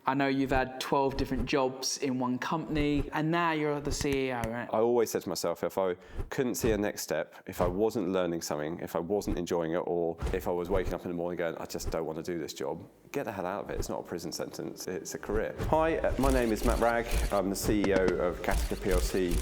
I know you've had 12 different jobs in one company, and now you're the CEO, right? I always said to myself, if I couldn't see a next step, if I wasn't learning something, if I wasn't enjoying it, or if I was waking up in the morning going, I just don't want to do this job, get the hell out of it. It's not a prison sentence, it's a career. Hi, my name is Matt Wragg. I'm the CEO of Gattaca Plc.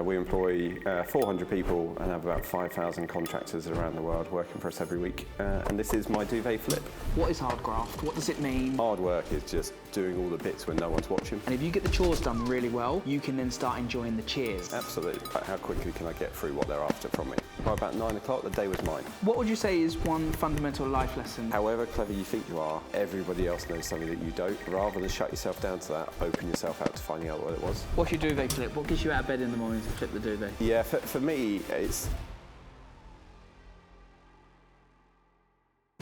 We employ 400 people and have about 5,000 contractors around the world working for us every week. And this is my duvet flip. What is hard graft? What does it mean? Hard work is just doing all the bits when no one's watching. And if you get the chores done really well, you can then start enjoying the cheers. Absolutely. How quickly can I get through what they're after from me? By about 9 o'clock, the day was mine. What would you say is one fundamental life lesson? However clever you think you are, everybody else knows something that you don't. Rather than shut yourself down to that, open yourself out to finding out what it was. What's your duvet flip? What gets you out of bed in the morning to flip the duvet? Yeah, for me, it's...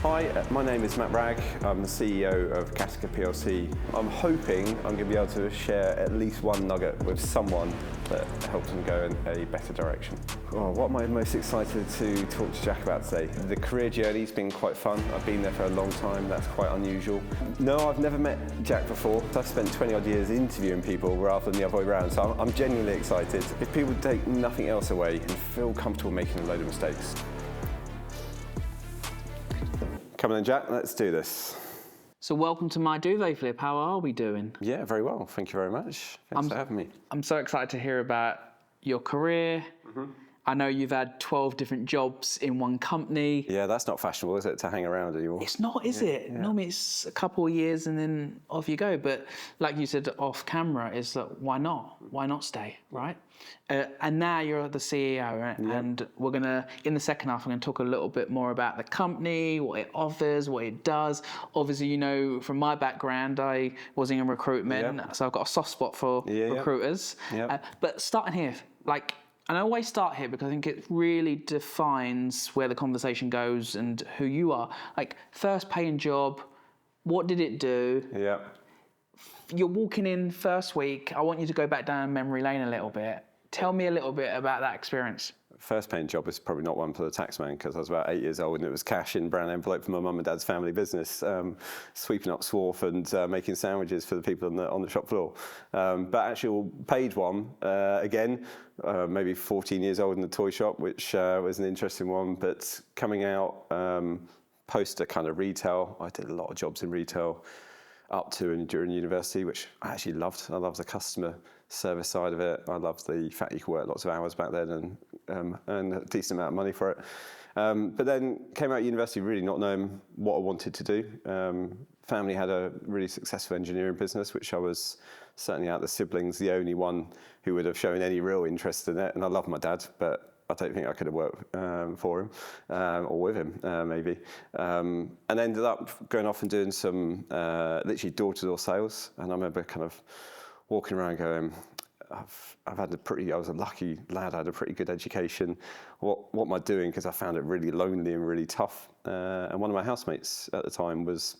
Hi, my name is Matt Wragg. I'm the CEO of Gattaca Plc. I'm hoping I'm going to be able to share at least one nugget with someone that helps them go in a better direction. Oh, what am I most excited to talk to Jack about today? The career journey's been quite fun. I've been there for a long time. That's quite unusual. No, I've never met Jack before. I've spent 20 odd years interviewing people rather than the other way around, so I'm genuinely excited. If people take nothing else away and feel comfortable making a load of mistakes. Come on then, Jack, let's do this. So welcome to my duvet flip. How are we doing? Yeah, very well. Thank you very much. Thanks for having me. I'm so excited to hear about your career. I know you've had 12 different jobs in one company. Yeah, that's not fashionable, is it, to hang around anymore? It's not, is it? Yeah. Normally it's a couple of years and then off you go. But like you said off camera, is that why not? Why not stay, right? And now you're the CEO, right? Yeah. And we're gonna, in the second half, I'm gonna talk a little bit more about the company, what it offers, what it does. Obviously, you know, from my background, I was in recruitment, so I've got a soft spot for recruiters. But starting here, like, and I always start here because I think it really defines where the conversation goes and who you are. Like, first paying job, what did it do? Yeah. You're walking in first week. I want you to go back down memory lane a little bit. Tell me a little bit about that experience. First paying job is probably not one for the taxman because I was about 8 years old and it was cash in brown envelope from my mum and dad's family business, sweeping up swarf and making sandwiches for the people on the shop floor. But actual paid one, again, maybe 14 years old in the toy shop, which was an interesting one. But coming out post a kind of retail, I did a lot of jobs in retail up to and during university, which I actually loved. I loved the customer service side of it. I loved the fact you could work lots of hours back then and earn a decent amount of money for it. But then came out of university really not knowing what I wanted to do. Family had a really successful engineering business, which I was certainly out of the siblings the only one who would have shown any real interest in it. And I love my dad, but I don't think I could have worked for him or with him, maybe. And ended up going off and doing some literally door-to-door sales. And I remember kind of walking around going, I was a lucky lad, I had a pretty good education. What am I doing? Because I found it really lonely and really tough. And one of my housemates at the time was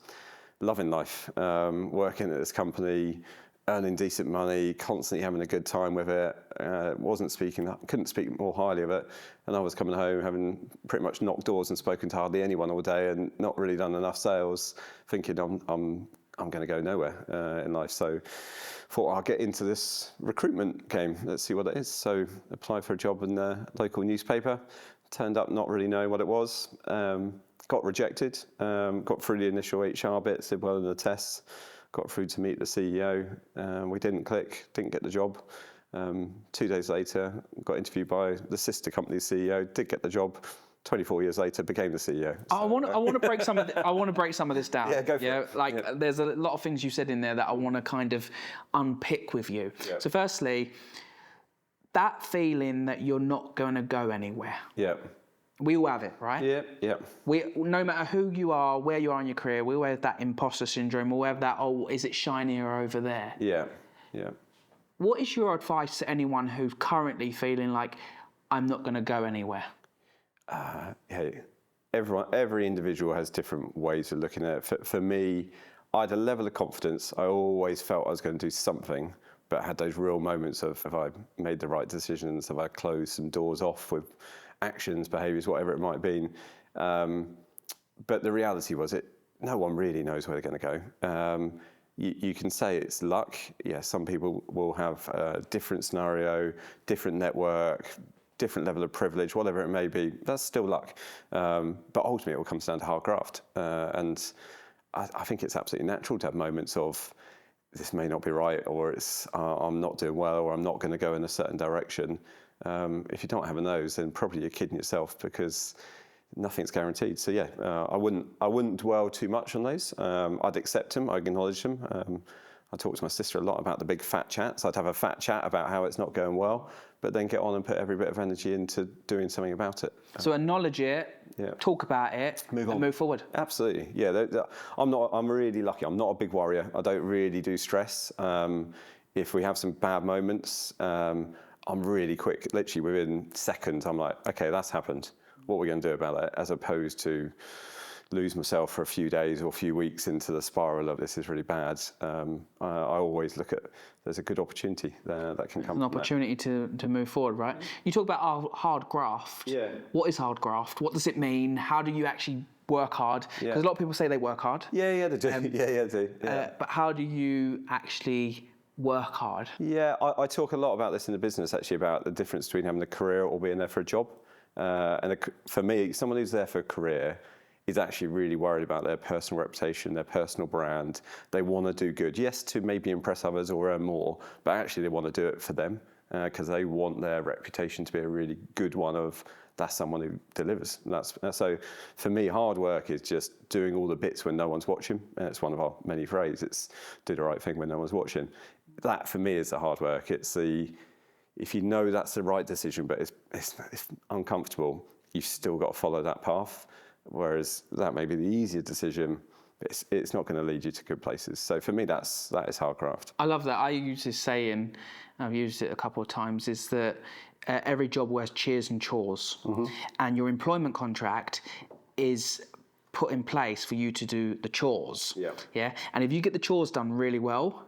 loving life, working at this company, earning decent money, constantly having a good time with it. Couldn't speak more highly of it. And I was coming home having pretty much knocked doors and spoken to hardly anyone all day and not really done enough sales, thinking I'm going to go nowhere in life. So thought I'll get into this recruitment game. Let's see what it is. So applied for a job in the local newspaper. Turned up not really knowing what it was. Got rejected. Got through the initial HR bits, did well in the tests. Got through to meet the CEO. We didn't click, didn't get the job. 2 days later, got interviewed by the sister company's CEO, did get the job. 24 years later, became the CEO. So. I want to break some of I want to break some of this down. Yeah, go for it. There's a lot of things you said in there that I want to kind of unpick with you. Yeah. So firstly, that feeling that you're not going to go anywhere. Yeah. We all have it, right? Yeah, yeah. No matter who you are, where you are in your career, we all have that imposter syndrome. We all have that, oh, is it shinier over there? Yeah, yeah. What is your advice to anyone who's currently feeling like, I'm not going to go anywhere? Hey, every individual has different ways of looking at it. For me, I had a level of confidence. I always felt I was going to do something, but I had those real moments of, have I made the right decisions? Have I closed some doors off with actions, behaviours, whatever it might have been? But the reality was no one really knows where they're going to go. you can say it's luck. Yeah, some people will have a different scenario, different network, different level of privilege, whatever it may be. That's still luck. But ultimately, it all comes down to hard graft. And I think it's absolutely natural to have moments of this may not be right, or it's I'm not doing well, or I'm not going to go in a certain direction. If you don't have those, then probably you're kidding yourself, because nothing's guaranteed. So yeah, I wouldn't dwell too much on those. I'd accept them, I'd acknowledge them. I talk to my sister a lot about the big fat chats. I'd have a fat chat about how it's not going well, but then get on and put every bit of energy into doing something about it. So acknowledge it, talk about it, and move forward. Absolutely, yeah. I'm really lucky. I'm not a big worrier. I don't really do stress. If we have some bad moments, I'm really quick. Literally within seconds, I'm like, okay, that's happened. What are we going to do about it? As opposed to lose myself for a few days or a few weeks into the spiral of this is really bad. I always look at, there's a good opportunity there that can come. An opportunity to move forward, right? You talk about hard graft. Yeah. What is hard graft? What does it mean? How do you actually work hard? Because a lot of people say they work hard. Yeah, they do. They do. Yeah. But how do you actually work hard? Yeah, I talk a lot about this in the business, actually, about the difference between having a career or being there for a job. For me, someone who's there for a career is actually really worried about their personal reputation, their personal brand. They want to do good, yes, to maybe impress others or earn more, but actually they want to do it for them, because they want their reputation to be a really good one of, that's someone who delivers. So for me, hard work is just doing all the bits when no one's watching. It's one of our many phrases. It's do the right thing when no one's watching. That for me is the hard work. It's if you know that's the right decision, but it's uncomfortable, you've still got to follow that path. Whereas that may be the easier decision, but it's not going to lead you to good places. So for me, that is hard graft. I love that. I use this saying, I've used it a couple of times, is that every job wears cheers and chores, and your employment contract is put in place for you to do the chores. Yeah. And if you get the chores done really well,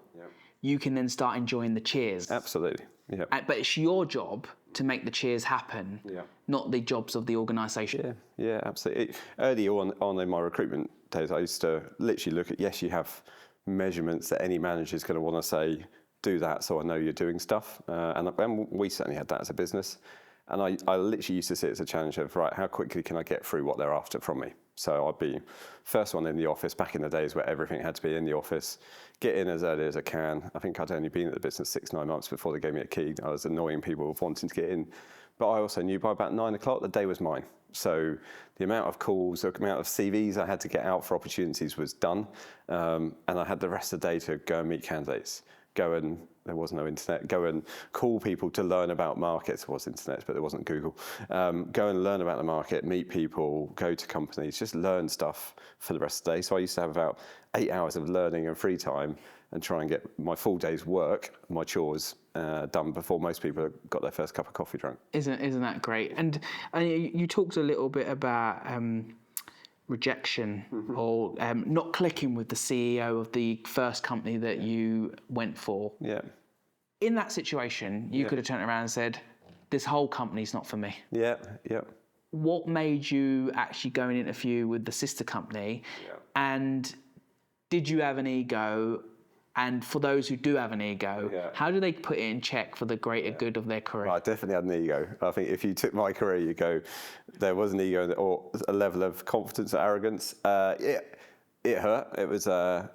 you can then start enjoying the cheers. Absolutely. Yeah. But it's your job to make the cheers happen, not the jobs of the organisation. Yeah, absolutely. Early on in my recruitment days, I used to literally look at, yes, you have measurements that any manager is going to want to say, do that so I know you're doing stuff. And we certainly had that as a business. And I literally used to see it as a challenge of, right, how quickly can I get through what they're after from me? So I'd be first one in the office, back in the days where everything had to be in the office, get in as early as I can. I think I'd only been at the business 6-9 months before they gave me a key. I was annoying people wanting to get in. But I also knew by about 9 o'clock, the day was mine. So the amount of calls, the amount of CVs I had to get out for opportunities was done. And I had the rest of the day to go and meet candidates. There was no internet, go and call people to learn about markets. There was internet, but there wasn't Google. Go and learn about the market, meet people, go to companies, just learn stuff for the rest of the day. So I used to have about 8 hours of learning and free time and try and get my full day's work, my chores, done before most people got their first cup of coffee drunk. Isn't that great? And you talked a little bit about rejection or not clicking with the CEO of the first company that you went for. Yeah. In that situation, you could have turned around and said, this whole company's not for me. Yeah. What made you actually go and interview with the sister company? And did you have an ego? And for those who do have an ego, how do they put it in check for the greater good of their career? I definitely had an ego. I think if you took my career, you go, there was an ego or a level of confidence or arrogance. It hurt. It was, but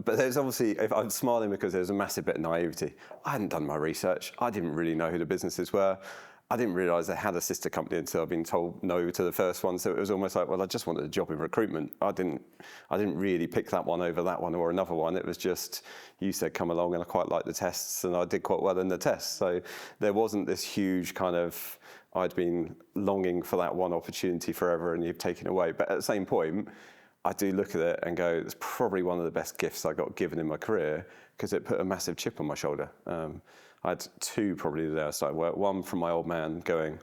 there's obviously, if I'm smiling because there's a massive bit of naivety. I hadn't done my research. I didn't really know who the businesses were. I didn't realise they had a sister company until I'd been told no to the first one. So it was almost like, well, I just wanted a job in recruitment. I didn't really pick that one over that one or another one. It was just, you said come along, and I quite liked the tests, and I did quite well in the tests. So there wasn't this huge kind of, I'd been longing for that one opportunity forever and you've taken away. But at the same point, I do look at it and go, it's probably one of the best gifts I got given in my career, because it put a massive chip on my shoulder. I had 2 probably the day I started work. One from my old man going,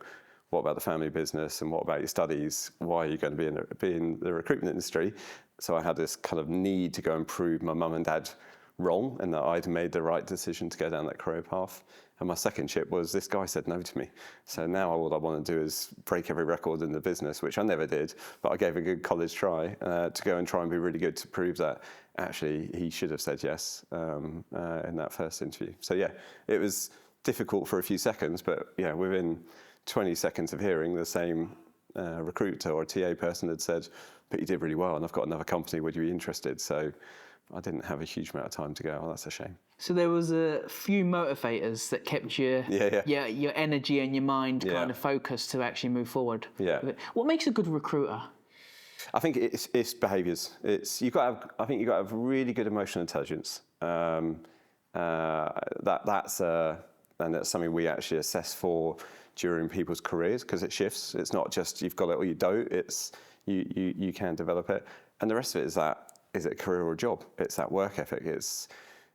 what about the family business and what about your studies? Why are you going to be in the recruitment industry? So I had this kind of need to go and prove my mum and dad wrong and that I'd made the right decision to go down that career path. And my second ship was this guy said no to me. So now all I want to do is break every record in the business, which I never did, but I gave a good college try to go and try and be really good to prove that actually he should have said yes in that first interview. So yeah, it was difficult for a few seconds, but yeah, within 20 seconds of hearing, the same recruiter or TA person had said, but you did really well and I've got another company, would you be interested? So I didn't have a huge amount of time to go, oh, that's a shame. So there was a few motivators that kept your energy and your mind kind of focused to actually move forward. Yeah. What makes a good recruiter? I think it's behaviours. I think you've got to have really good emotional intelligence. That's something we actually assess for during people's careers because it shifts. It's not just you've got it or you don't. It's you can develop it, and the rest of it is it a career or a job? It's that work ethic. It's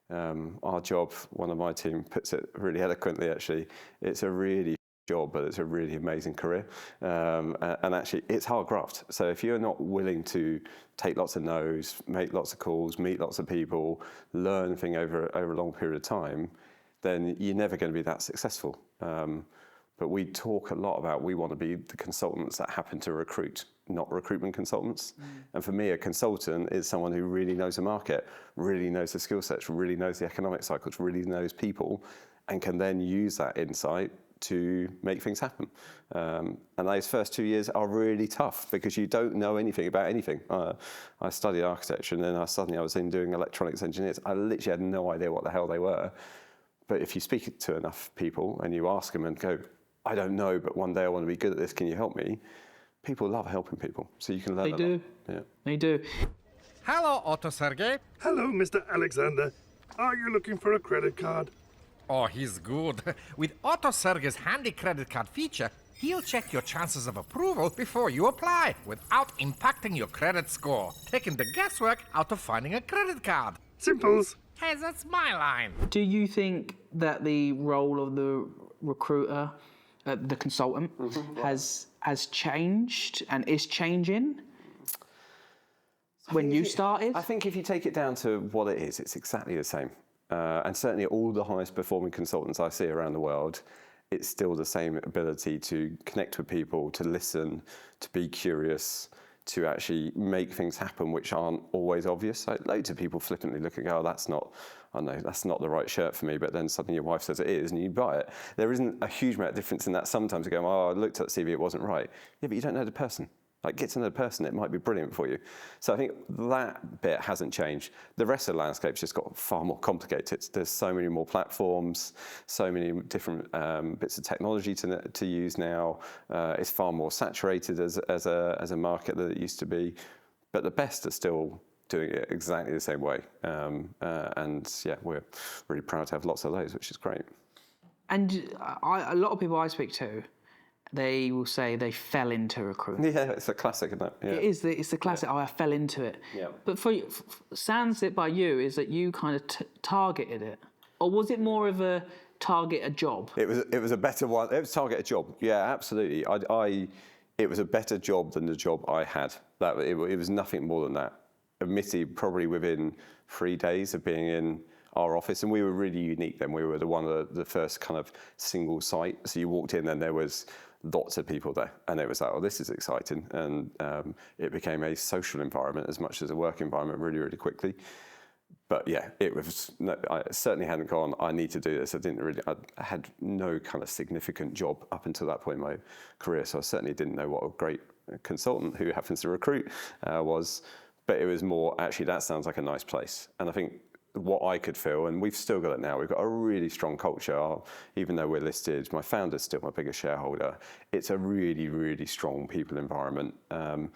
our job. One of my team puts it really eloquently. Actually, it's a really job, but it's a really amazing career. And actually, it's hard graft. So if you're not willing to take lots of no's, make lots of calls, meet lots of people, learn things over a long period of time, then you're never going to be that successful. But we talk a lot about we want to be the consultants that happen to recruit, not recruitment consultants. And for me, a consultant is someone who really knows the market, really knows the skill sets, really knows the economic cycles, really knows people, and can then use that insight to make things happen. And those first 2 years are really tough because you don't know anything about anything. I studied architecture and then I was in doing electronics engineers. I literally had no idea what the hell they were. But if you speak to enough people and you ask them and go, I don't know, but one day I want to be good at this, can you help me? People love helping people, so you can learn a lot. They do. Yeah. They do. Hello, Otto Sergey. Hello, Mr. Alexander. Are you looking for a credit card? Oh, he's good. With Otto Sergey's handy credit card feature, he'll check your chances of approval before you apply, without impacting your credit score, taking the guesswork out of finding a credit card. Simples. Hey, that's my line. Do you think that the role of the recruiter, the consultant, has changed and is changing when you started? I think if you take it down to what it is, it's exactly the same. And certainly all the highest performing consultants I see around the world, it's still the same ability to connect with people, to listen, to be curious, to actually make things happen which aren't always obvious. Like, loads of people flippantly look and go, oh, that's not the right shirt for me, but then suddenly your wife says it is and you buy it. There isn't a huge amount of difference in that. Sometimes you go, oh, I looked at the CV, it wasn't right. Yeah, but you don't know the person. Like, get to know the person, it might be brilliant for you. So I think that bit hasn't changed. The rest of the landscape's just got far more complicated. There's so many more platforms, so many different bits of technology to use now. It's far more saturated as a market than it used to be. But the best are still doing it exactly the same way. And yeah, we're really proud to have lots of those, which is great. And a lot of people I speak to, they will say they fell into recruitment. Yeah, it's a classic, isn't it? Yeah. It's the classic, oh, I fell into it. Yeah. But sounds it by you is that you kind of targeted it. Or was it more of a target a job? It was a better one. It was target a job. Yeah, absolutely. It was a better job than the job I had. It was nothing more than that. Admittedly, probably within 3 days of being in our office, and we were really unique then. We were one of the first kind of single site. So you walked in and there was lots of people there, and it was like, oh, this is exciting. And it became a social environment as much as a work environment really, really quickly. But yeah, I certainly hadn't gone, I need to do this. I had no kind of significant job up until that point in my career. So I certainly didn't know what a great consultant who happens to recruit was. But it was more, actually, that sounds like a nice place. And I think what I could feel, and we've still got it now, we've got a really strong culture. Even though we're listed, my founder's still my biggest shareholder. It's a really, really strong people environment. And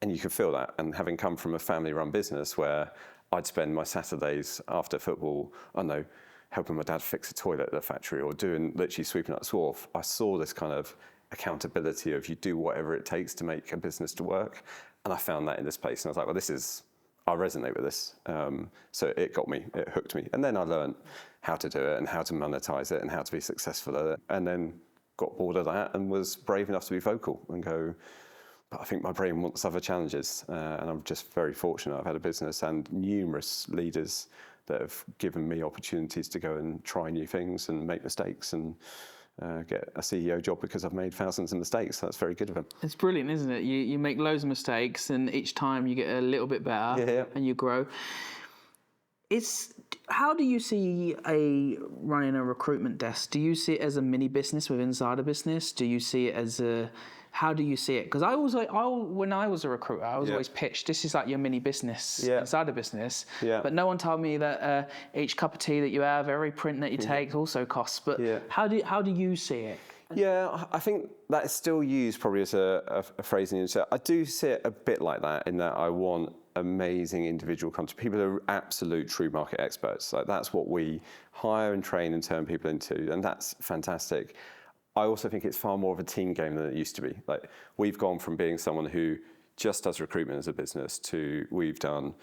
you can feel that. And having come from a family-run business where I'd spend my Saturdays after football, I don't know, helping my dad fix a toilet at the factory or literally sweeping up the wharf, I saw this kind of accountability of you do whatever it takes to make a business to work. And I found that in this place. And I was like, well, I resonate with this. So it got me, it hooked me. And then I learned how to do it and how to monetize it and how to be successful at it. And then got bored of that and was brave enough to be vocal and go, but I think my brain wants other challenges. And I'm just very fortunate. I've had a business and numerous leaders that have given me opportunities to go and try new things and make mistakes and get a CEO job because I've made thousands of mistakes. That's very good of them. It's brilliant, isn't it? You make loads of mistakes, and each time you get a little bit better, and you grow. How do you see running a recruitment desk? Do you see it as a mini business within inside a business? Do you see it as how do you see it? Because when I was a recruiter, I was always pitched, this is like your mini business inside a business. Yeah. But no one told me that each cup of tea that you have, every print that you take also costs. But how do you see it? Yeah, I think that is still used probably as a phrase in the industry. I do see it a bit like that, in that I want amazing individual people who are absolute true market experts. Like, that's what we hire and train and turn people into, and that's fantastic. I also think it's far more of a team game than it used to be. Like, we've gone from being someone who just does recruitment as a business to we've done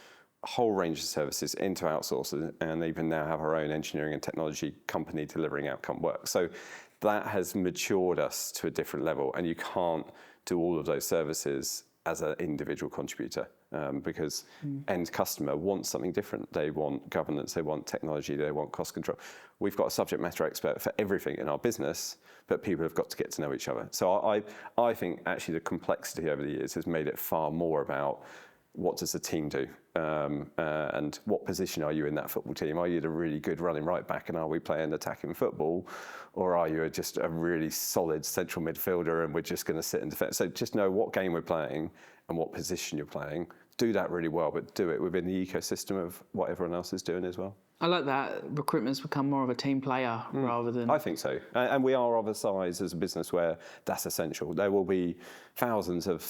a whole range of services into outsourcing, and even now have our own engineering and technology company delivering outcome work. So that has matured us to a different level, and you can't do all of those services as an individual contributor because end customer wants something different. They want governance, they want technology, they want cost control. We've got a subject matter expert for everything in our business, but people have got to get to know each other. So I think actually the complexity over the years has made it far more about what does the team do, and what position are you in that football team? Are you the really good running right back, and are we playing attacking football, or are you just a really solid central midfielder and we're just going to sit and defend? So just know what game we're playing and what position you're playing. Do that really well, but do it within the ecosystem of what everyone else is doing as well. I like that. Recruitment's become more of a team player rather than... I think so. And we are of a size as a business where that's essential. There will be thousands of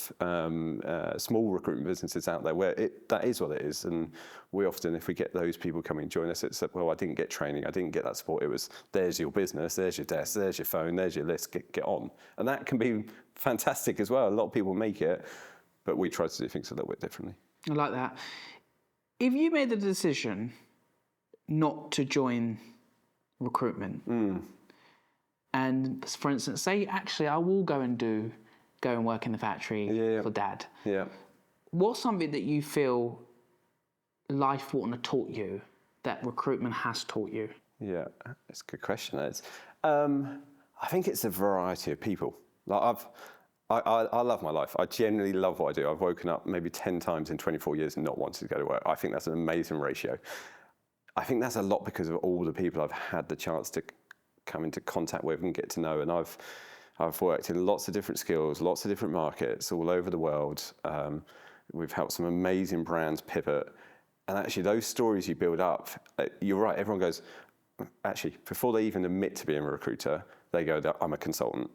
small recruitment businesses out there where that is what it is. And we often, if we get those people coming and join us, it's, well, I didn't get training, I didn't get that support. It was, there's your business, there's your desk, there's your phone, there's your list, get on. And that can be fantastic as well. A lot of people make it, but we try to do things a little bit differently. I like that. If you made the decision not to join recruitment, and for instance, say actually I will go and work in the factory for Dad. Yeah. What's something that you feel life wouldn't have taught you that recruitment has taught you? Yeah, it's a good question. I think it's a variety of people. Like I love my life. I genuinely love what I do. I've woken up maybe 10 times in 24 years and not wanted to go to work. I think that's an amazing ratio. I think that's a lot because of all the people I've had the chance to come into contact with and get to know. And I've worked in lots of different skills, lots of different markets all over the world. We've helped some amazing brands pivot. And actually those stories you build up, you're right, everyone goes, actually, before they even admit to being a recruiter, they go, I'm a consultant.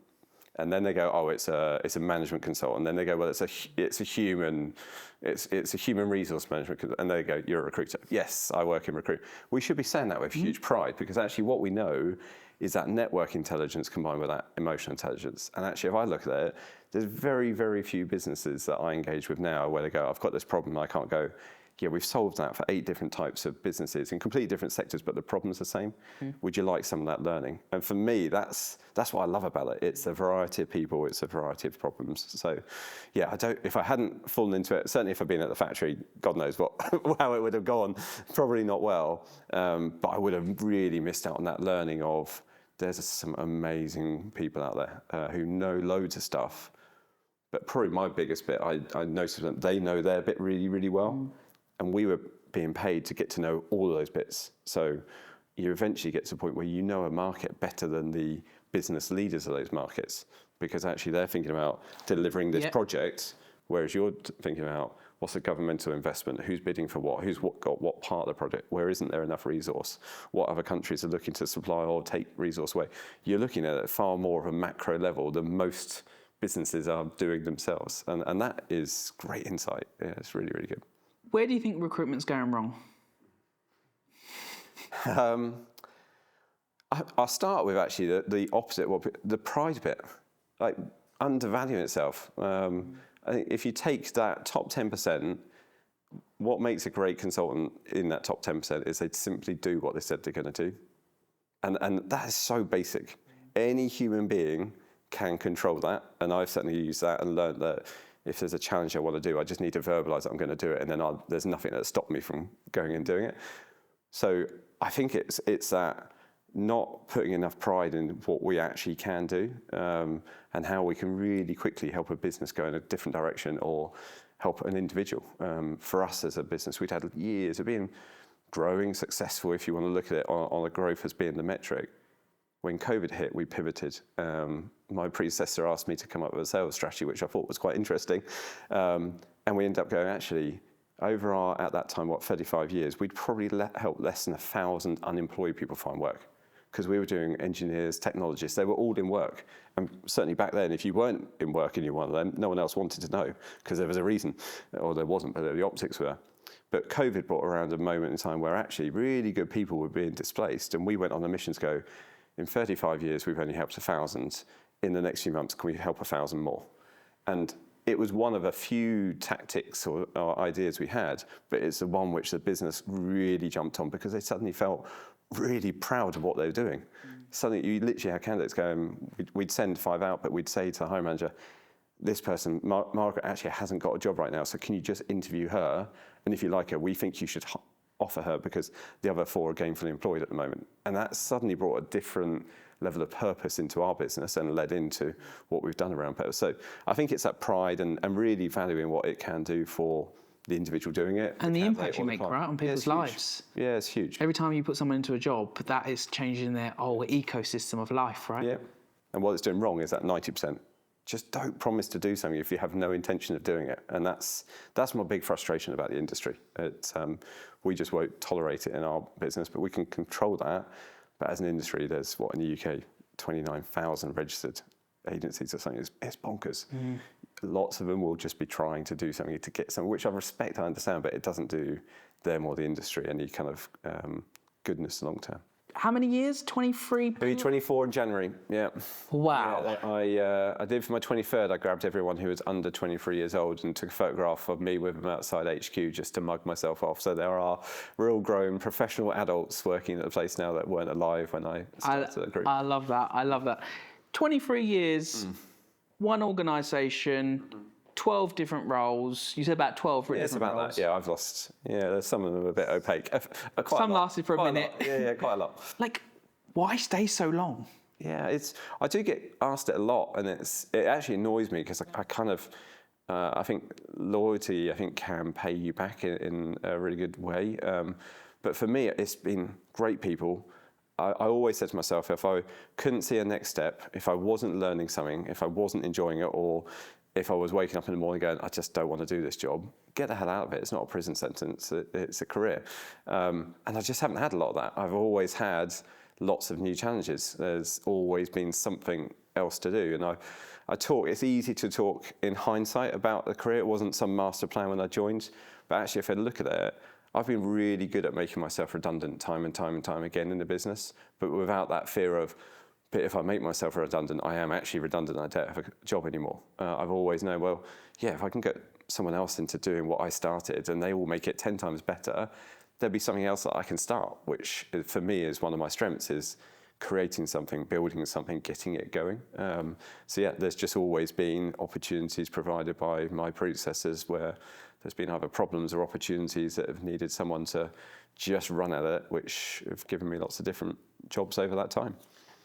And then they go, oh, it's a management consultant. And then they go, well, it's a human resource management. And they go, you're a recruiter. Yes, I work in recruitment. We should be saying that with huge pride, because actually what we know is that network intelligence combined with that emotional intelligence. And actually, if I look at it, there's very, very few businesses that I engage with now where they go, I've got this problem, I can't go. Yeah, we've solved that for 8 different types of businesses in completely different sectors, but the problem's the same. Would you like some of that learning? And for me, that's what I love about it. It's a variety of people, it's a variety of problems. So yeah, if I hadn't fallen into it, certainly if I'd been at the factory, God knows how it would have gone, probably not well. But I would have really missed out on that learning of, there's some amazing people out there who know loads of stuff. But probably my biggest bit, I noticed that they know their bit really, really well. And we were being paid to get to know all of those bits. So you eventually get to a point where you know a market better than the business leaders of those markets, because actually they're thinking about delivering this project, whereas you're thinking about what's the governmental investment, who's bidding for what, who's got what part of the project, where isn't there enough resource, what other countries are looking to supply or take resource away. You're looking at it far more of a macro level than most businesses are doing themselves. And that is great insight. Yeah, it's really, really good. Where do you think recruitment's going wrong? I'll start with actually the opposite, the pride bit, like undervaluing itself. I think if you take that top 10%, what makes a great consultant in that top 10% is they simply do what they said they're going to do. And that is so basic. Any human being can control that. And I've certainly used that and learned that if there's a challenge I want to do, I just need to verbalize that I'm going to do it, and then there's nothing that stops me from going and doing it. So I think it's that not putting enough pride in what we actually can do, and how we can really quickly help a business go in a different direction or help an individual. For us as a business, we'd had years of being growing, successful, if you want to look at it on a growth as being the metric. When COVID hit, we pivoted. My predecessor asked me to come up with a sales strategy, which I thought was quite interesting. And we ended up going, actually, over our, at that time, 35 years, we'd probably helped less than 1,000 unemployed people find work. Because we were doing engineers, technologists, they were all in work. And certainly back then, if you weren't in work and you were one of them, no one else wanted to know, because there was a reason, or there wasn't, but the optics were. But COVID brought around a moment in time where actually really good people were being displaced, and we went on a mission to go, in 35 years, we've only helped 1,000. In the next few months, can we help 1,000 more? And it was one of a few tactics or ideas we had, but it's the one which the business really jumped on because they suddenly felt really proud of what they were doing. Suddenly, you literally had candidates going, we'd send 5 out, but we'd say to the hiring manager, this person, Margaret, actually hasn't got a job right now, so can you just interview her? And if you like her, we think you should offer her because the other 4 are gainfully employed at the moment. And that suddenly brought a different level of purpose into our business and led into what we've done around purpose. So I think it's that pride and really valuing what it can do for the individual doing it. And the impact you make, right, on people's lives. Yeah, it's huge. Every time you put someone into a job, that is changing their whole ecosystem of life, right? Yeah. And what it's doing wrong is that 90%. Just don't promise to do something if you have no intention of doing it. And that's my big frustration about the industry. We just won't tolerate it in our business, but we can control that. But as an industry, there's in the UK, 29,000 registered agencies or something. It's bonkers. Lots of them will just be trying to do something to get something, which I respect, I understand, but it doesn't do them or the industry any kind of goodness long term. How many years? 23? It'll be 24 in January, yeah. Wow. Yeah, I did for my 23rd, I grabbed everyone who was under 23 years old and took a photograph of me with them outside HQ just to mug myself off. So there are real grown professional adults working at the place now that weren't alive when I started the group. I love that. I love that. 23 years, one organisation, 12 different roles. You said about 12 different roles. It's about that. Yeah, I've lost. Yeah, there's some of them a bit opaque. Some lasted for a minute. Yeah, quite a lot. Like, why stay so long? Yeah, I do get asked it a lot, and it actually annoys me because I kind of, I think loyalty, can pay you back in a really good way. But for me, it's been great people. I always said to myself, if I couldn't see a next step, if I wasn't learning something, if I wasn't enjoying it, or if I was waking up in the morning going, I just don't want to do this job, get the hell out of it. It's not a prison sentence, it's a career. And I just haven't had a lot of that. I've always had lots of new challenges. There's always been something else to do. And I talk, it's easy to talk in hindsight about the career. It wasn't some master plan when I joined, but actually if I look at it, I've been really good at making myself redundant time and time and time again in the business, but without that fear of, but if I make myself redundant, I am actually redundant, I don't have a job anymore. I've always known, well, yeah, if I can get someone else into doing what I started and they will make it 10 times better, there'll be something else that I can start, which for me is one of my strengths, is creating something, building something, getting it going. So yeah, there's just always been opportunities provided by my predecessors where there's been either problems or opportunities that have needed someone to just run at it, which have given me lots of different jobs over that time.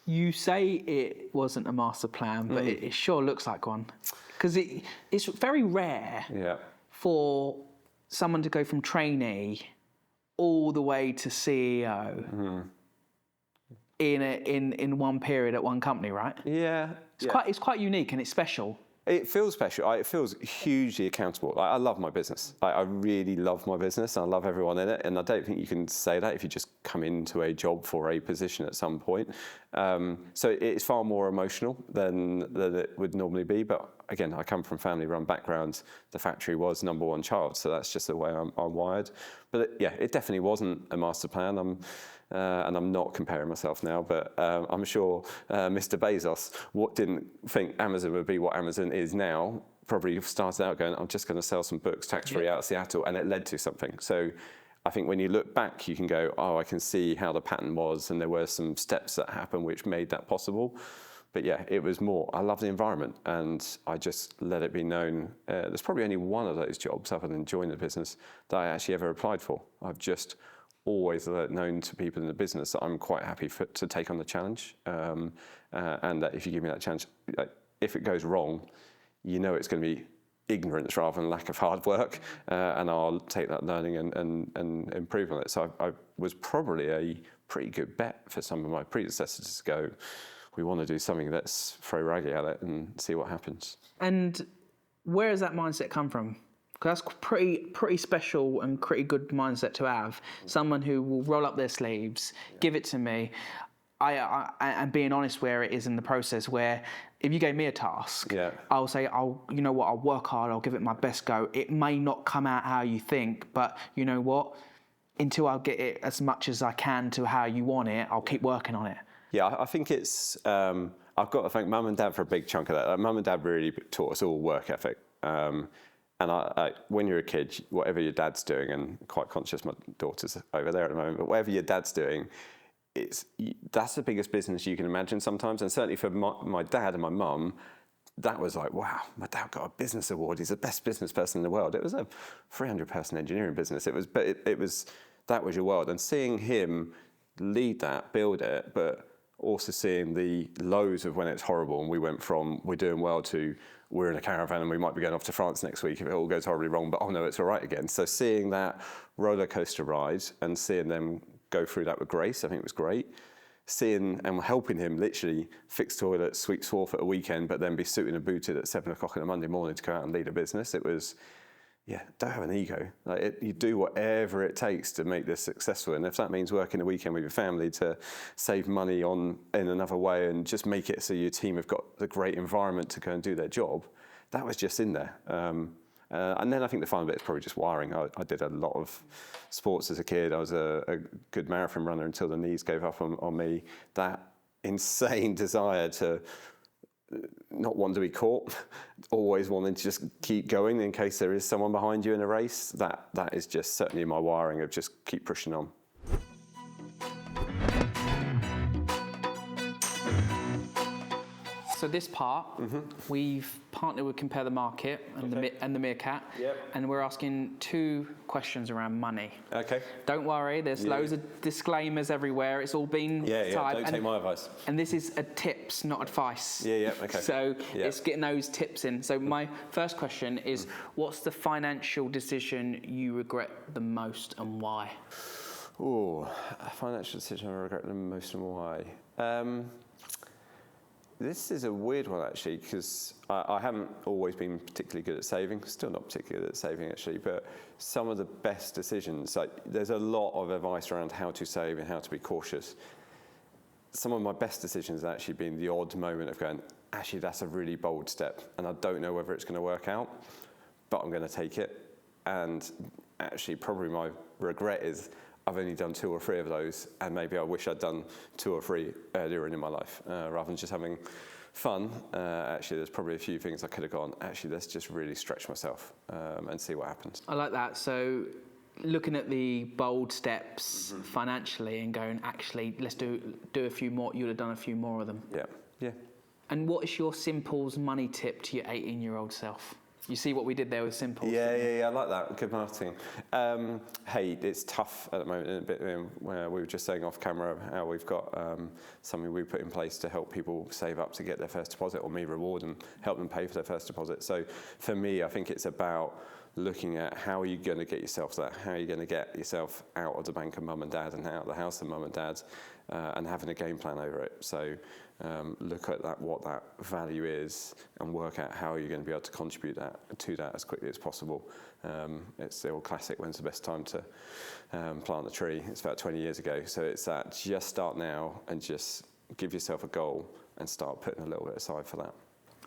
You say it wasn't a master plan, but it sure looks like one. Because it's very rare for someone to go from trainee all the way to CEO in one period at one company, right? Yeah. It's quite unique and it's special. It feels special. It feels hugely accountable. I love my business. I really love my business. I love everyone in it. And I don't think you can say that if you just come into a job for a position at some point. So it's far more emotional than it would normally be. But again, I come from family-run backgrounds. The factory was number one child. So that's just the way I'm wired. But it definitely wasn't a master plan. And I'm not comparing myself now, but I'm sure Mr. Bezos didn't think Amazon would be what Amazon is now. Probably started out going, I'm just going to sell some books tax-free out of Seattle, and it led to something. So I think when you look back, you can go, oh, I can see how the pattern was, and there were some steps that happened which made that possible. But yeah, it was more, I love the environment, and I just let it be known. There's probably only one of those jobs, other than join the business, that I actually ever applied for. I've just always known to people in the business that I'm quite happy to take on the challenge, and that if you give me that challenge, if it goes wrong, you know it's going to be ignorance rather than lack of hard work, and I'll take that learning and improve on it. So I was probably a pretty good bet for some of my predecessors to go, we want to do something, let's throw Wragg at it and see what happens. And where does that mindset come from? Because that's pretty special and pretty good mindset to have. Someone who will roll up their sleeves, give it to me, and being honest where it is in the process. Where if you gave me a task, I'll say, you know what, I'll work hard, I'll give it my best go. It may not come out how you think, but you know what? Until I get it as much as I can to how you want it, I'll keep working on it. Yeah, I think it's, I've got to thank Mum and Dad for a big chunk of that. Mum and Dad really taught us all work ethic. And when you're a kid, whatever your dad's doing, and quite conscious my daughter's over there at the moment, but whatever your dad's doing, that's the biggest business you can imagine sometimes. And certainly for my dad and my mum, that was like, wow, my dad got a business award. He's the best business person in the world. It was a 300-person engineering business. That was your world. And seeing him lead that, build it, but also seeing the lows of when it's horrible, and we went from we're doing well to we're in a caravan and we might be going off to France next week if it all goes horribly wrong, but oh no, it's all right again. So seeing that roller coaster ride and seeing them go through that with grace, I think it was great. Seeing and helping him literally fix toilets, sweep swarf at a weekend, but then be suited and booted at 7 o'clock on a Monday morning to go out and lead a business. It was, don't have an ego. You do whatever it takes to make this successful. And if that means working a weekend with your family to save money in another way and just make it so your team have got the great environment to go and do their job, that was just in there. And then I think the final bit is probably just wiring. I did a lot of sports as a kid. I was a good marathon runner until the knees gave up on me. That insane desire to not want to be caught, always wanting to just keep going in case there is someone behind you in a race. That is just certainly my wiring of just keep pushing on. So this part, we've partnered with Compare the Market and the Meerkat, and we're asking 2 questions around money. Okay. Don't worry, there's loads of disclaimers everywhere. It's all been typed. Don't take my advice. And this is a tips, not advice. Okay. So it's getting those tips in. So my first question is, what's the financial decision you regret the most and why? Oh, a financial decision I regret the most and why? This is a weird one, actually, because I haven't always been particularly good at saving. Still not particularly good at saving, actually, but some of the best decisions, there's a lot of advice around how to save and how to be cautious. Some of my best decisions have actually been the odd moment of going, actually, that's a really bold step, and I don't know whether it's going to work out, but I'm going to take it. And actually, probably my regret is I've only done 2 or 3 of those, and maybe I wish I'd done 2 or 3 earlier in my life, rather than just having fun. Actually, there's probably a few things I could have gone, actually, let's just really stretch myself and see what happens. I like that. So looking at the bold steps financially and going, actually, let's do a few more. You would have done a few more of them. Yeah. And what is your Simples money tip to your 18-year-old self? You see what we did there with Simples? Yeah, I like that. Good marketing. Hey, it's tough at the moment, isn't it? Where we were just saying off camera how we've got something we put in place to help people save up to get their first deposit, or me reward and help them pay for their first deposit. So for me, I think it's about looking at how are you going to get yourself to that? How are you going to get yourself out of the bank of mum and dad and out of the house of mum and dad, and having a game plan over it. So look at what that value is and work out how you're going to be able to contribute to that as quickly as possible. It's the old classic, when's the best time to plant a tree? It's about 20 years ago. So it's that just start now and just give yourself a goal and start putting a little bit aside for that.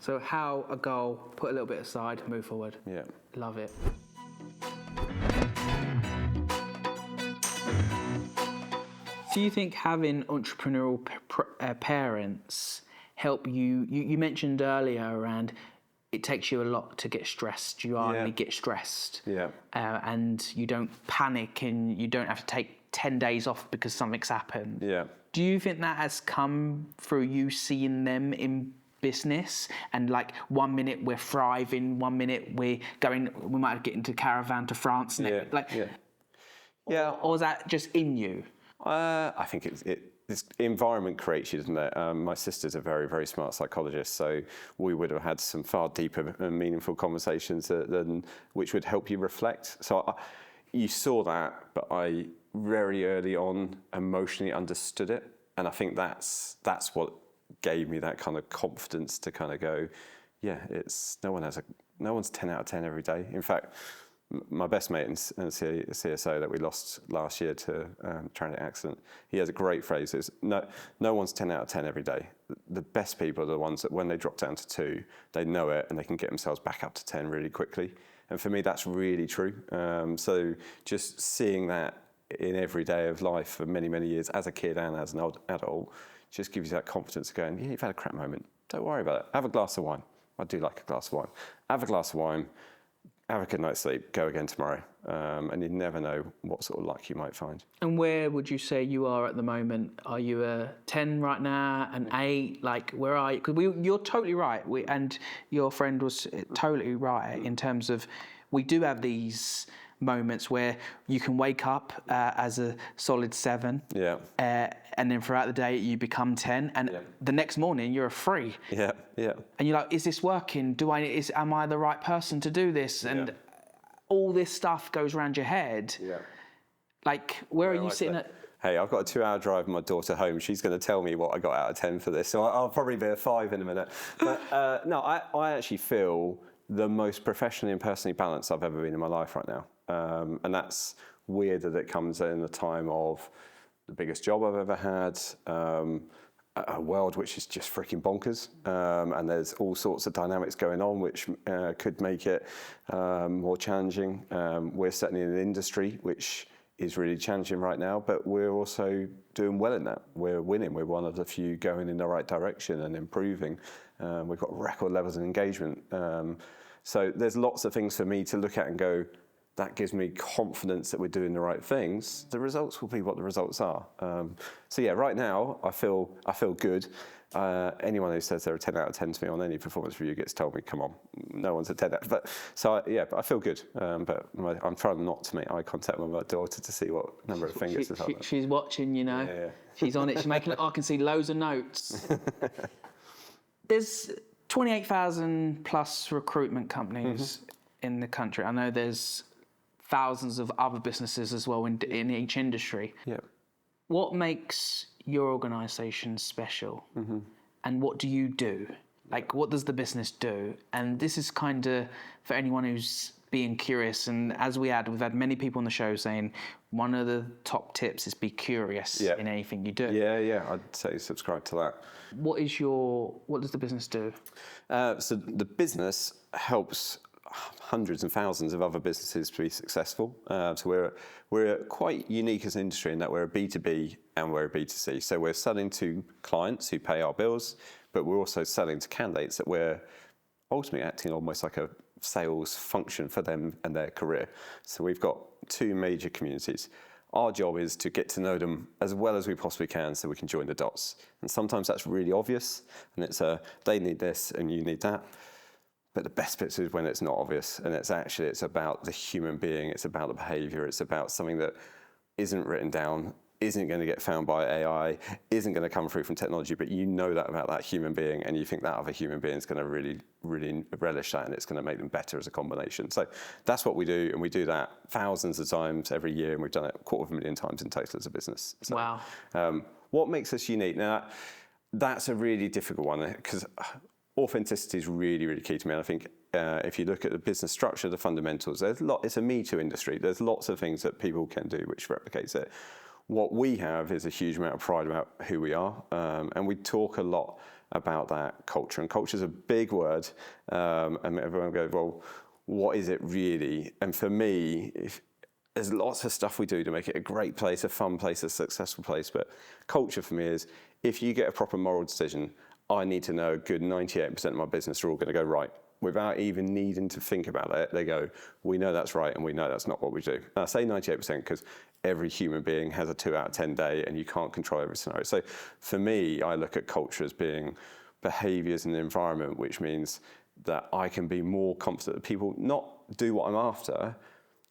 So how a goal, put a little bit aside, move forward. Yeah. Love it. Do you think having entrepreneurial parents help you? You mentioned earlier around it takes you a lot to get stressed. You hardly get stressed. Yeah. And you don't panic and you don't have to take 10 days off because something's happened. Yeah. Do you think that has come through you seeing them in business, and like 1 minute we're thriving, 1 minute we might get into caravan to France, Yeah. Or is that just in you? I think this environment creates you, doesn't it? My sister's a very, very smart psychologist, so we would have had some far deeper and meaningful conversations than which would help you reflect. So you saw that, but I very early on emotionally understood it, and I think that's what gave me that kind of confidence to kind of go, yeah, no one's 10 out of 10 every day. In fact, my best mate and CSO that we lost last year to a tragic accident, he has a great phrase, is no one's 10 out of 10 every day. The best people are the ones that when they drop down to 2, they know it and they can get themselves back up to 10 really quickly. And for me, that's really true. So just seeing that in every day of life for many, many years as a kid and as an adult just gives you that confidence of going, yeah, you've had a crap moment. Don't worry about it. Have a glass of wine. I do like a glass of wine. Have a glass of wine. Have a good night's sleep, go again tomorrow. And you never know what sort of luck you might find. And where would you say you are at the moment? Are you a 10 right now, an 8? Like, where are you? Because you're totally right. And your friend was totally right in terms of we do have these moments where you can wake up as a solid 7. Yeah. And then throughout the day you become 10, and the next morning you're a 3. Yeah, yeah. And you're like, is this working? Am I the right person to do this? And all this stuff goes around your head. Yeah. Like, where are you sitting at? Hey, I've got a 2-hour drive with my daughter home. She's going to tell me what I got out of 10 for this. So I'll probably be a 5 in a minute. But no, I actually feel the most professionally and personally balanced I've ever been in my life right now. And that's weird that it comes in a time of the biggest job I've ever had, a world which is just freaking bonkers, and there's all sorts of dynamics going on which could make it more challenging. We're certainly in an industry which is really challenging right now, but we're also doing well in that. We're winning. We're one of the few going in the right direction and improving. We've got record levels of engagement. So there's lots of things for me to look at and go, that gives me confidence that we're doing the right things. The results will be what the results are. So yeah, right now I feel good. Anyone who says they're a 10 out of 10 to me on any performance review gets told me, come on, no one's a 10 out. But but I feel good. But I'm trying not to make eye contact with my daughter to see what number of fingers is up. She's watching, you know. Yeah. She's on it. She's making it. I can see loads of notes. There's 28,000 plus recruitment companies in the country. I know there's thousands of other businesses as well in each industry. Yeah. What makes your organisation special? And what do you do? Like, what does the business do? And this is kind of for anyone who's being curious. And as we've had many people on the show saying one of the top tips is be curious in anything you do. Yeah, I'd say subscribe to that. What does the business do? So the business helps hundreds and thousands of other businesses to be successful. So we're quite unique as an industry in that we're a B2B and we're a B2C. So we're selling to clients who pay our bills, but we're also selling to candidates that we're ultimately acting almost like a sales function for them and their career. So we've got 2 major communities. Our job is to get to know them as well as we possibly can so we can join the dots. And sometimes that's really obvious, and it's they need this and you need that. But the best bit is when it's not obvious, and it's about the human being, it's about the behaviour, it's about something that isn't written down, isn't going to get found by AI, isn't going to come through from technology, but you know that about that human being, and you think that other human being is going to really, really relish that, and it's going to make them better as a combination. So that's what we do, and we do that thousands of times every year, and we've done it 250,000 times in total as a business. So, wow. What makes us unique? Now, that's a really difficult one, because authenticity is really, really key to me. And I think if you look at the business structure, the fundamentals, it's a Me Too industry. There's lots of things that people can do which replicates it. What we have is a huge amount of pride about who we are. And we talk a lot about that culture. And culture is a big word. And everyone goes, well, what is it really? And for me, there's lots of stuff we do to make it a great place, a fun place, a successful place. But culture for me is, if you get a proper moral decision, I need to know a good 98% of my business are all going to go right. Without even needing to think about it, they go, we know that's right and we know that's not what we do. And I say 98% because every human being has a 2 out of 10 day and you can't control every scenario. So for me, I look at culture as being behaviours and the environment, which means that I can be more confident that people not do what I'm after,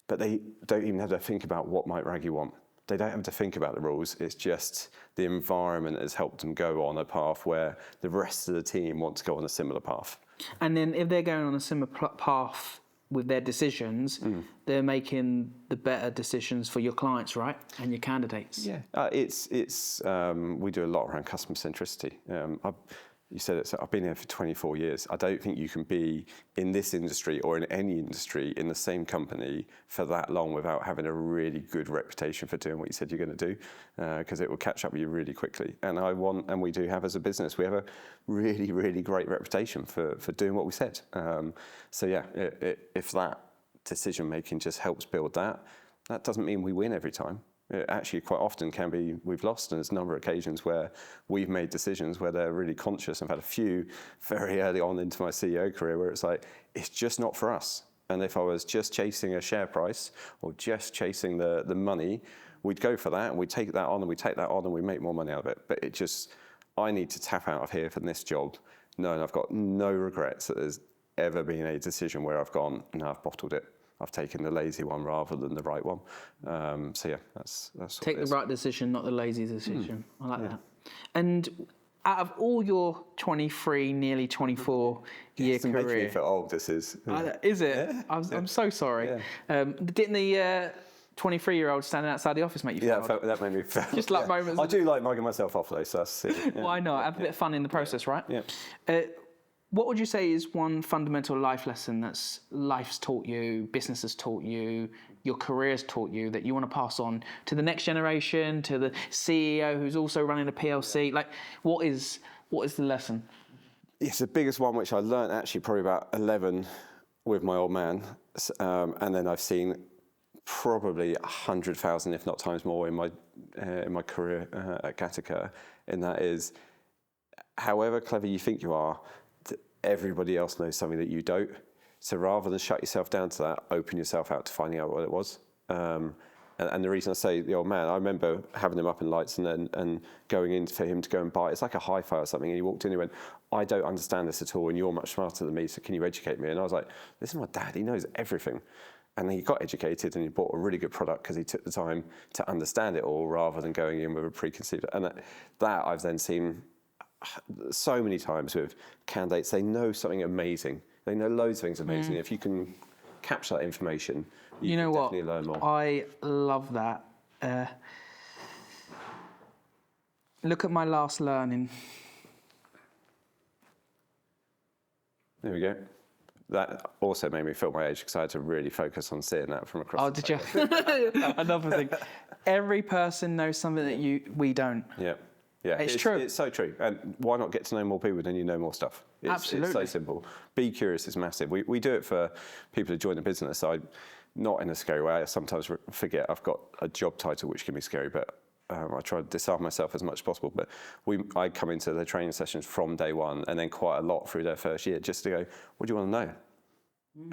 but they don't even have to think about what might Wragg want. They don't have to think about the rules. It's just the environment has helped them go on a path where the rest of the team want to go on a similar path. And then if they're going on a similar path with their decisions, they're making the better decisions for your clients, right? And your candidates. Yeah, we do a lot around customer centricity. You said it, so I've been here for 24 years. I don't think you can be in this industry or in any industry in the same company for that long without having a really good reputation for doing what you said you're going to do, because it will catch up with you really quickly. And we do have as a business, we have a really, really great reputation for doing what we said. So yeah, if that decision making just helps build that, that doesn't mean we win every time. It actually quite often can be we've lost, and there's a number of occasions where we've made decisions where they're really conscious. I've had a few very early on into my CEO career where it's like, it's just not for us. And if I was just chasing a share price or just chasing the money, we'd go for that and we'd take that on and we take that on and we make more money out of it. But it just, I need to tap out of here from this job knowing I've got no regrets that there's ever been a decision where I've gone, no, I've bottled it. I've taken the lazy one rather than the right one. So yeah, that's take the right decision, not the lazy decision. I like that. And out of all your 23, nearly 24 year career, career, makes me feel old. This is. Is it? Yeah. I'm so sorry. Yeah. Didn't the 23-year-old standing outside the office make you feel? Yeah, that made me feel. Just like moments. I do like mugging myself off though, so that's silly. Yeah. Why not? Have a bit of fun in the process, right? Yeah. What would you say is one fundamental life lesson that's life's taught you, business has taught you, your career's taught you that you want to pass on to the next generation, to the CEO who's also running a PLC? Like, what is the lesson? It's the biggest one, which I learned actually probably about 11 with my old man, and then I've seen probably 100,000, if not times more, in my career at Gattaca. And that is, however clever you think you are, everybody else knows something that you don't. So rather than shut yourself down to that, open yourself out to finding out what it was. And the reason I say the old man, I remember having him up in lights and going in for him to go and buy. It's like a hi-fi or something. And he walked in and he went, I don't understand this at all, and you're much smarter than me, so can you educate me? And I was like, this is my dad. He knows everything. And he got educated and he bought a really good product because he took the time to understand it all rather than going in with a preconceived. And that I've then seen so many times with candidates. They know something amazing. They know loads of things amazing. If you can capture that information, you know can what? definitely learn more. I love that. Look at my last learning. There we go. That also made me feel my age because I had to really focus on seeing that from across. Oh, did you? Another thing. Every person knows something that we don't. Yeah. Yeah, it's true. It's so true. And why not get to know more people, then you know more stuff? Absolutely. It's so simple. Be curious is massive. We do it for people who join the business. Not in a scary way. I sometimes forget I've got a job title which can be scary, but I try to disarm myself as much as possible. But I come into the training sessions from day one and then quite a lot through their first year just to go, what do you want to know?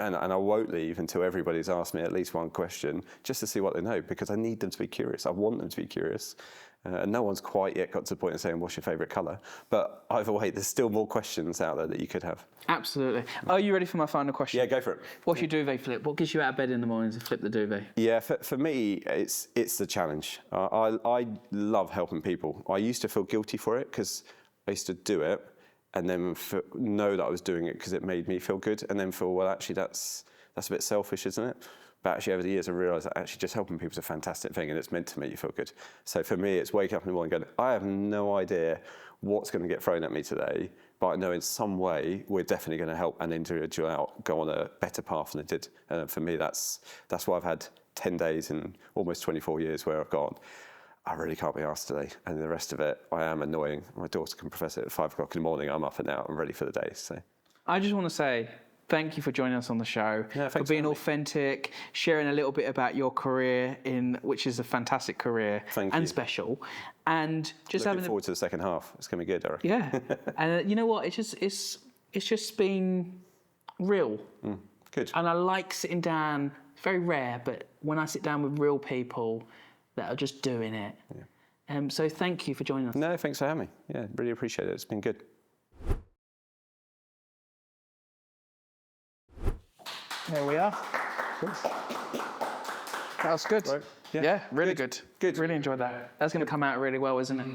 And I won't leave until everybody's asked me at least one question just to see what they know, because I need them to be curious. I want them to be curious. And no one's quite yet got to the point of saying, what's your favourite colour? But either way, there's still more questions out there that you could have. Absolutely. Are you ready for my final question? Yeah, go for it. What's your duvet flip? What gets you out of bed in the morning to flip the duvet? Yeah, for me, it's the challenge. I love helping people. I used to feel guilty for it because I used to do it and then know that I was doing it because it made me feel good, and then feel, well, actually, that's a bit selfish, isn't it? But actually, over the years, I realised that actually just helping people is a fantastic thing, and it's meant to make you feel good. So for me, it's waking up in the morning going, I have no idea what's going to get thrown at me today, but I know in some way we're definitely going to help an individual out go on a better path than it did. And for me, that's why I've had 10 days in almost 24 years where I've gone, I really can't be asked today. And the rest of it, I am annoying. My daughter can profess it at 5 o'clock in the morning. I'm up and out. I'm ready for the day. So I just want to say thank you for joining us on the show, for being authentic, sharing a little bit about your career, which is a fantastic career and special. And just looking forward to the second half. It's going to be good, Eric. Yeah. And you know what? It's just been real. Good. And I like sitting down. It's very rare, but when I sit down with real people that are just doing it. Yeah. So thank you for joining us. No, thanks for having me. Yeah, really appreciate it. It's been good. There we are. That was good. Right. Yeah, really good. Good. Really enjoyed that. That's going to come out really well, isn't it?